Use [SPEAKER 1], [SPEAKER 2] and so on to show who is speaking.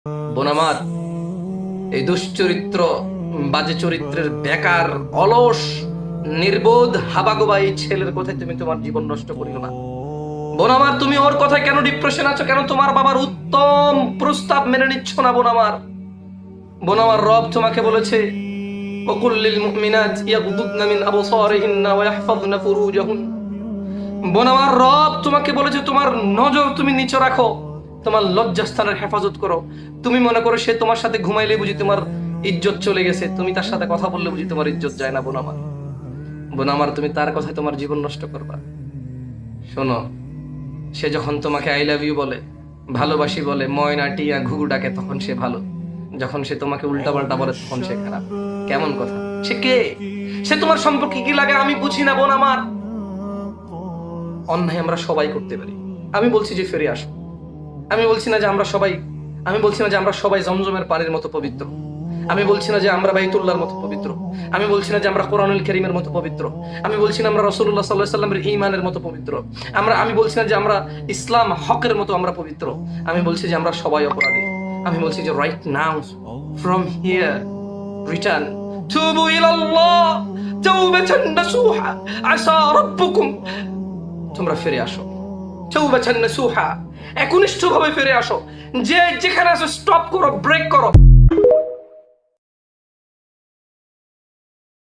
[SPEAKER 1] বোন আমার, এই দুশ্চরিত্র, বাজে চরিত্রের বেকার, অলস, নির্বোধ, হাবাগোবা এই ছেলের কথায় তুমি তোমার জীবন নষ্ট করিও না। বোন আমার, তুমি ওর কথায় কেন ডিপ্রেশন আছো? কেন তোমার বাবার উত্তম প্রস্তাব মেনে নিচ্ছ না? বোন আমার, বোন আমার, রব তোমাকে বলেছে ওকুল লিল মুমিনাত ইয়াগুদুদনা মিন আবসারিহিন্না ওয়া ইয়াহফাযনা ফুরুজাহুন। বোন আমার, রব তোমাকে বলেছে তোমার নজর তুমি নিচে রাখো, তোমার লজ্জাস্থানের হেফাজত করো। তুমি মনে করো সে তোমার সাথে ঘুমাইলে বুঝি তোমার ইজ্জত চলে গেছে, তুমি তার সাথে কথা বললে বুঝি তোমার ইজ্জত যায় না? বোন আমার, বোন আমার, তুমি তার কথায় তোমার জীবন নষ্ট করবা? শোনো, সে যখন তোমাকে আই লাভ ইউ বলে, ভালোবাসি বলে, ময়না টিয়া ঘুঘু ডাকে, তখন সে ভালো। যখন সে তোমাকে উল্টাপাল্টা বলে তখন সে খারাপ। কেমন কথা? সে কে? সে তোমার সম্পর্কে কি লাগে আমি বুঝি না। বোন আমার, অন্যায় আমরা সবাই করতে পারি। আমি বলছি যে ফিরে আসো। আমি বলছি না যে আমরা সবাই জমজমের পানির মতো পবিত্র। আমি বলছি না যে আমরা বাইতুল্লাহর মতো পবিত্র। আমি বলছি না যে আমরা কোরআনুল কারীমের মতো পবিত্র। আমি বলছি না আমরা রাসূলুল্লাহ সাল্লাল্লাহু আলাইহি ওয়াসাল্লামের ঈমানের মতো পবিত্র। আমি বলছি না যে আমরা ইসলাম হকের মতো আমরা পবিত্র। আমি বলছি যে আমরা সবাই অপরাধী। আমি বলছি যে right now, from here, return, তুবু ইলাল্লাহ তাওবাতান নাসুহা, আসা রাব্বুকুম। তোমরা ফিরে আসো, তাওবাতান নাসুহা, একনিষ্ঠভাবে ফিরে আসো। যে যেখানে আছো স্টপ করো, ব্রেক করো।